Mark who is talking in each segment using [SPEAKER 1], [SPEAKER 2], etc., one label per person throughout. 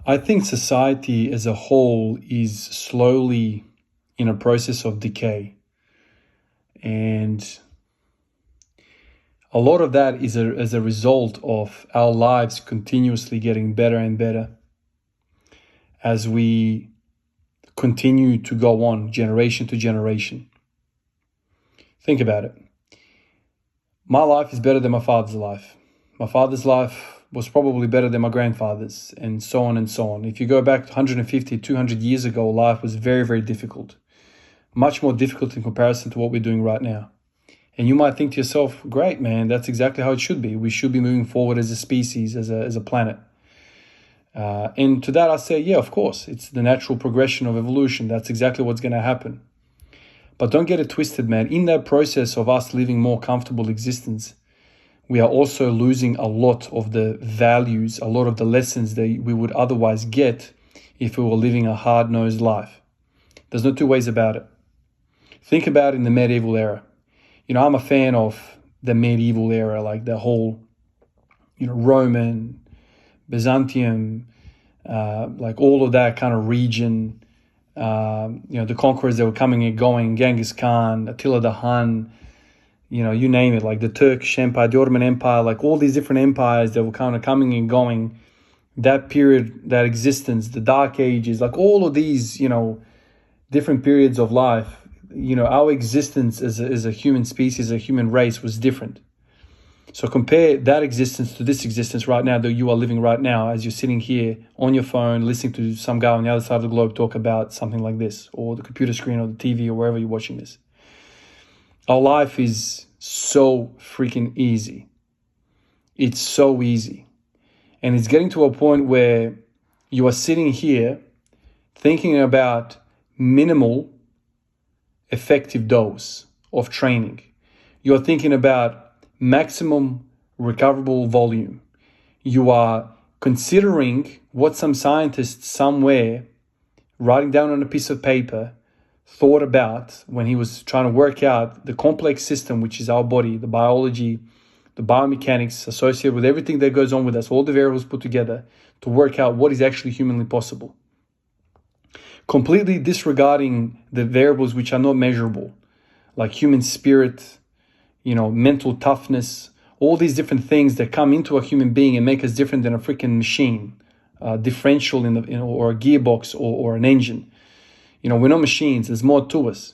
[SPEAKER 1] I think society as a whole is slowly in a process of decay. And a lot of that is as a result of our lives continuously getting better and better as we continue to go on generation to generation. Think about it. My life is better than my father's life. My father's life was probably better than my grandfather's, and so on and so on. If you go back 150, 200 years ago, life was very, very difficult. Much more difficult in comparison to what we're doing right now. And you might think to yourself, great, man, that's exactly how it should be. We should be moving forward as a species, as a planet. And to that I say, yeah, of course, it's the natural progression of evolution. That's exactly what's going to happen. But don't get it twisted, man. In that process of us living more comfortable existence, we are also losing a lot of the values, a lot of the lessons that we would otherwise get if we were living a hard-nosed life. There's no two ways about it. Think about it in the medieval era. I'm a fan of the medieval era, like the whole, Roman, Byzantium, like all of that kind of region. The conquerors that were coming and going, Genghis Khan, Attila the Hun, you name it, like the Turkish Empire, the Ottoman Empire, like all these different empires that were kind of coming and going. That period, that existence, the Dark Ages, like all of these, different periods of life. Our existence as a human species, a human race was different. So compare that existence to this existence right now that you are living right now as you're sitting here on your phone, listening to some guy on the other side of the globe talk about something like this, or the computer screen or the TV or wherever you're watching this. Our life is so freaking easy. It's so easy. And it's getting to a point where you are sitting here thinking about minimal effective dose of training. You're thinking about maximum recoverable volume. You are considering what some scientist somewhere, writing down on a piece of paper, thought about when he was trying to work out the complex system, which is our body, the biology, the biomechanics associated with everything that goes on with us, all the variables put together to work out what is actually humanly possible. Completely disregarding the variables which are not measurable, like human spirit, mental toughness, all these different things that come into a human being and make us different than a freaking machine, differential or a gearbox or an engine. We're not machines. There's more to us.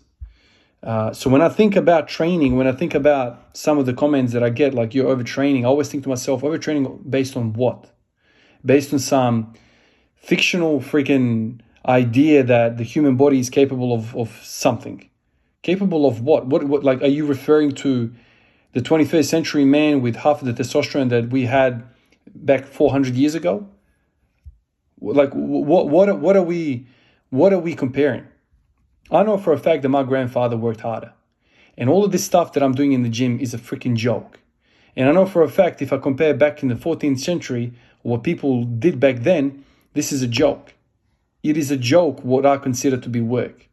[SPEAKER 1] So when I think about training, when I think about some of the comments that I get, like you're overtraining, I always think to myself, overtraining based on what? Based on some fictional freaking idea that the human body is capable of something. Capable of what? What like, are you referring to the 21st century man with half of the testosterone that we had back 400 years ago? Like, what are we comparing? I know for a fact that my grandfather worked harder. And all of this stuff that I'm doing in the gym is a freaking joke. And I know for a fact if I compare back in the 14th century, what people did back then, this is a joke. It is a joke what I consider to be work.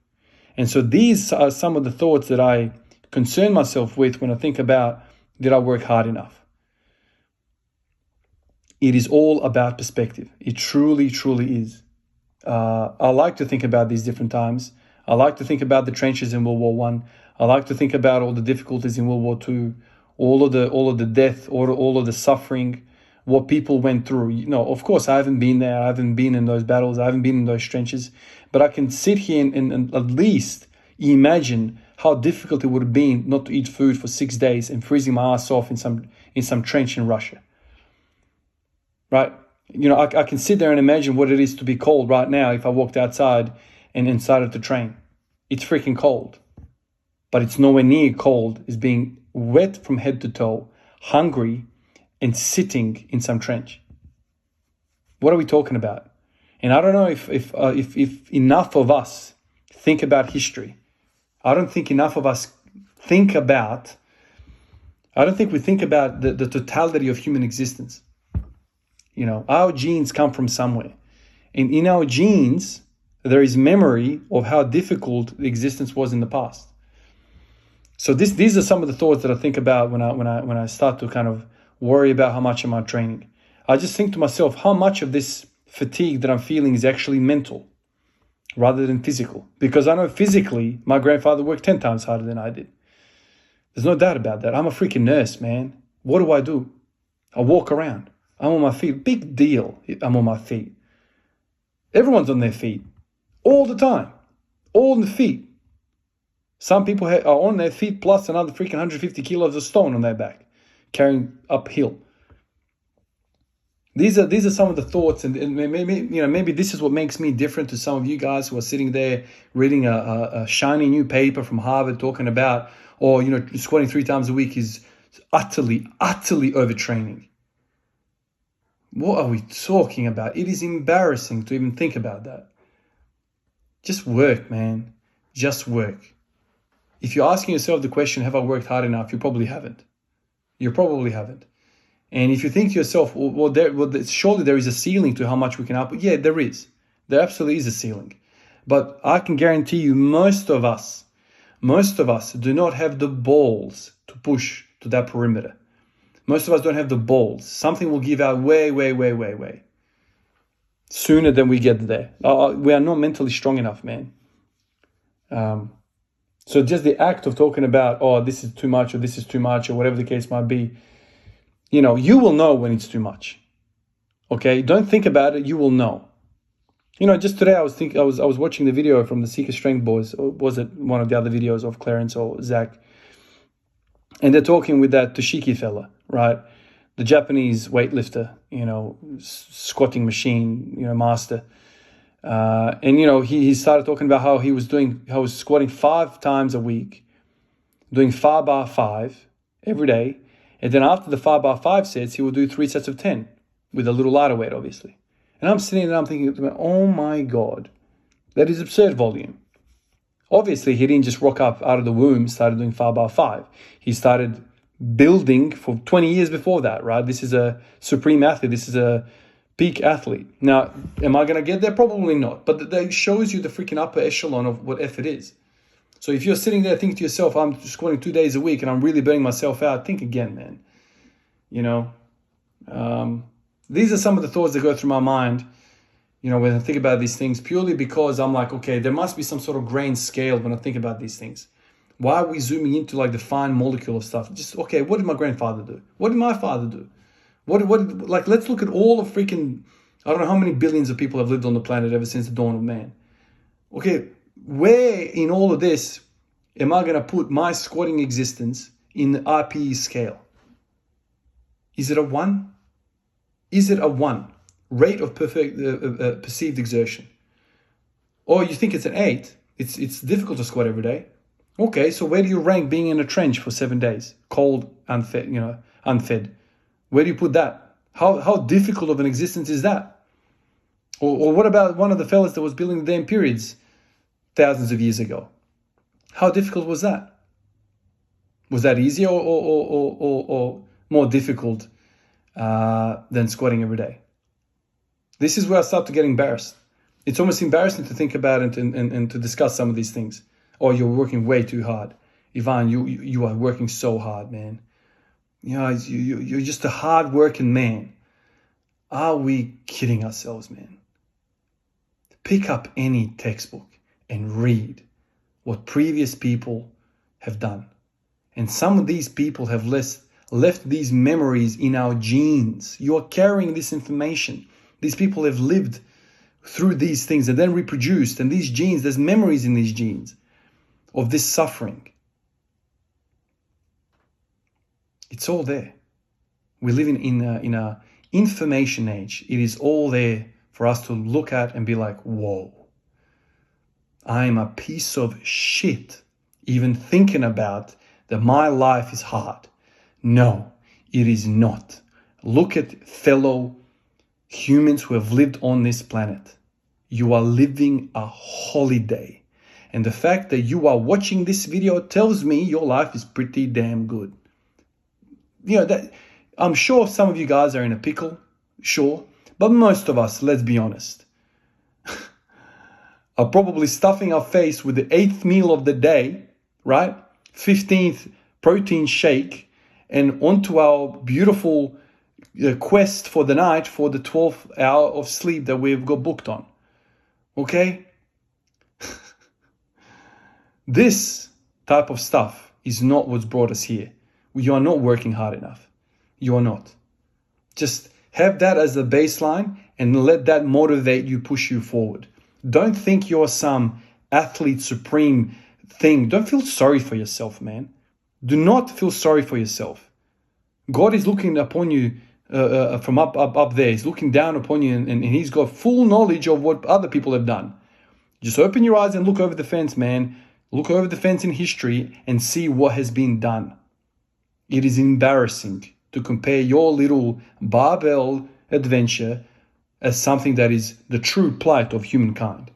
[SPEAKER 1] And so these are some of the thoughts that I concern myself with when I think about, did I work hard enough? It is all about perspective. It truly, truly is. I like to think about these different times. I like to think about the trenches in World War I. I like to think about all the difficulties in World War II, all of the death, all of the suffering, what people went through. Of course, I haven't been there. I haven't been in those battles. I haven't been in those trenches. But I can sit here and at least imagine how difficult it would have been not to eat food for 6 days and freezing my ass off in some trench in Russia. Right? I can sit there and imagine what it is to be cold right now if I walked outside and inside of the train. It's freaking cold. But it's nowhere near cold as being wet from head to toe, hungry, and sitting in some trench. What are we talking about? And I don't know if enough of us think about history. I don't think enough of us think about the totality of human existence. Our genes come from somewhere. And in our genes, there is memory of how difficult the existence was in the past. So these are some of the thoughts that I think about when I start to kind of worry about how much am I training. I just think to myself, how much of this fatigue that I'm feeling is actually mental rather than physical. Because I know physically my grandfather worked 10 times harder than I did. There's no doubt about that. I'm a freaking nurse, man. What do? I walk around. I'm on my feet. Big deal. I'm on my feet. Everyone's on their feet all the time. All on the feet. Some people are on their feet plus another freaking 150 kilos of stone on their back, carrying uphill. These are some of the thoughts, and maybe this is what makes me different to some of you guys who are sitting there reading a shiny new paper from Harvard talking about, squatting 3 times a week is utterly overtraining. What are we talking about? It is embarrassing to even think about that. Just work, man. Just work. If you're asking yourself the question, have I worked hard enough? You probably haven't. And if you think to yourself, surely there is a ceiling to how much we can output. Yeah, there is. There absolutely is a ceiling. But I can guarantee you most of us do not have the balls to push to that perimeter. Most of us don't have the balls. Something will give out way sooner than we get there. We are not mentally strong enough, man. So just the act of talking about, this is too much, or this is too much, or whatever the case might be, you will know when it's too much. Okay? Don't think about it, you will know. Just today I was watching the video from the Seeker Strength boys, or was it one of the other videos of Clarence or Zach? And they're talking with that Toshiki fella, right? The Japanese weightlifter, squatting machine, master. And he started talking about how he was squatting 5 times a week, doing 5 bar 5 every day. And then after the 5 bar 5 sets, he would do 3 sets of 10 with a little lighter weight, obviously. And I'm sitting there, I'm thinking, oh my God, that is absurd volume. Obviously, he didn't just rock up out of the womb, started doing 5 bar 5. He started building for 20 years before that, right? This is a supreme athlete. This is a peak athlete. Now, am I going to get there? Probably not. But that shows you the freaking upper echelon of what effort is. So if you're sitting there thinking to yourself, I'm squatting 2 days a week and I'm really burning myself out, think again, man. These are some of the thoughts that go through my mind, when I think about these things, purely because I'm like, okay, there must be some sort of grain scale when I think about these things. Why are we zooming into like the fine molecule of stuff? Just, okay, what did my grandfather do? What did my father do? Let's look at all the freaking, I don't know how many billions of people have lived on the planet ever since the dawn of man. Okay, where in all of this am I going to put my squatting existence in the RPE scale? Is it a 1? Is it a 1? Rate of perceived exertion? Or you think it's an 8? It's difficult to squat every day. Okay, so where do you rank being in a trench for 7 days? Cold, unfed. Where do you put that? How difficult of an existence is that? Or what about one of the fellas that was building the damn periods thousands of years ago? How difficult was that? Was that easier or more difficult than squatting every day? This is where I start to get embarrassed. It's almost embarrassing to think about it and to discuss some of these things. Oh, you're working way too hard. Ivan, you are working so hard, man. You're just a hard-working man. Are we kidding ourselves, man? Pick up any textbook and read what previous people have done. And some of these people have left these memories in our genes. You are carrying this information. These people have lived through these things and then reproduced. And these genes, there's memories in these genes of this suffering. It's all there. We live in a information age. It is all there for us to look at and be like, whoa, I am a piece of shit even thinking about that my life is hard. No, it is not. Look at fellow humans who have lived on this planet. You are living a holiday. And the fact that you are watching this video tells me your life is pretty damn good. That I'm sure some of you guys are in a pickle, sure. But most of us, let's be honest, are probably stuffing our face with the 8th meal of the day, right? 15th protein shake, and onto our beautiful quest for the night for the 12th hour of sleep that we've got booked on. Okay? This type of stuff is not what's brought us here. You are not working hard enough. You are not. Just have that as the baseline and let that motivate you, push you forward. Don't think you're some athlete supreme thing. Don't feel sorry for yourself, man. Do not feel sorry for yourself. God is looking upon you from up there. He's looking down upon you, and he's got full knowledge of what other people have done. Just open your eyes and look over the fence, man. Look over the fence in history and see what has been done. It is embarrassing to compare your little barbell adventure as something that is the true plight of humankind.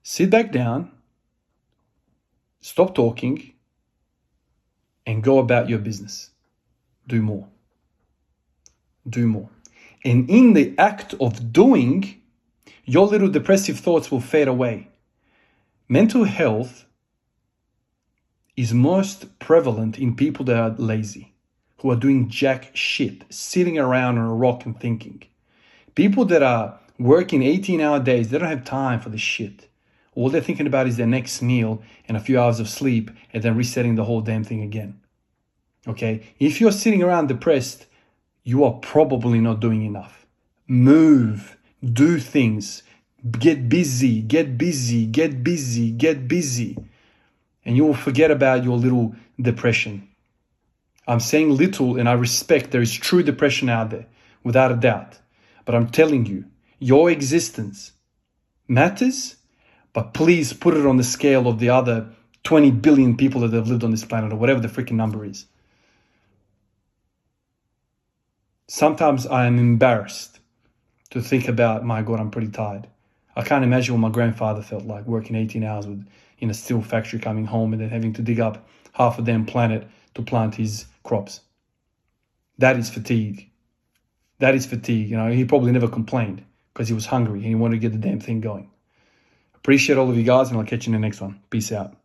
[SPEAKER 1] Sit back down, stop talking, and go about your business. Do more. Do more. And in the act of doing, your little depressive thoughts will fade away. Mental health is most prevalent in people that are lazy, who are doing jack shit, sitting around on a rock and thinking. People that are working 18-hour days, they don't have time for this shit. All they're thinking about is their next meal and a few hours of sleep, and then resetting the whole damn thing again. Okay? If you're sitting around depressed, you are probably not doing enough. Move. Do things. Get busy. Get busy. Get busy. Get busy. And you will forget about your little depression. I'm saying little, and I respect there is true depression out there, without a doubt. But I'm telling you, your existence matters, but please put it on the scale of the other 20 billion people that have lived on this planet, or whatever the freaking number is. Sometimes I am embarrassed to think about, my God, I'm pretty tired. I can't imagine what my grandfather felt like, working 18 hours in a steel factory, coming home and then having to dig up half a damn planet to plant his crops. That is fatigue. That is fatigue. He probably never complained because he was hungry and he wanted to get the damn thing going. Appreciate all of you guys, and I'll catch you in the next one. Peace out.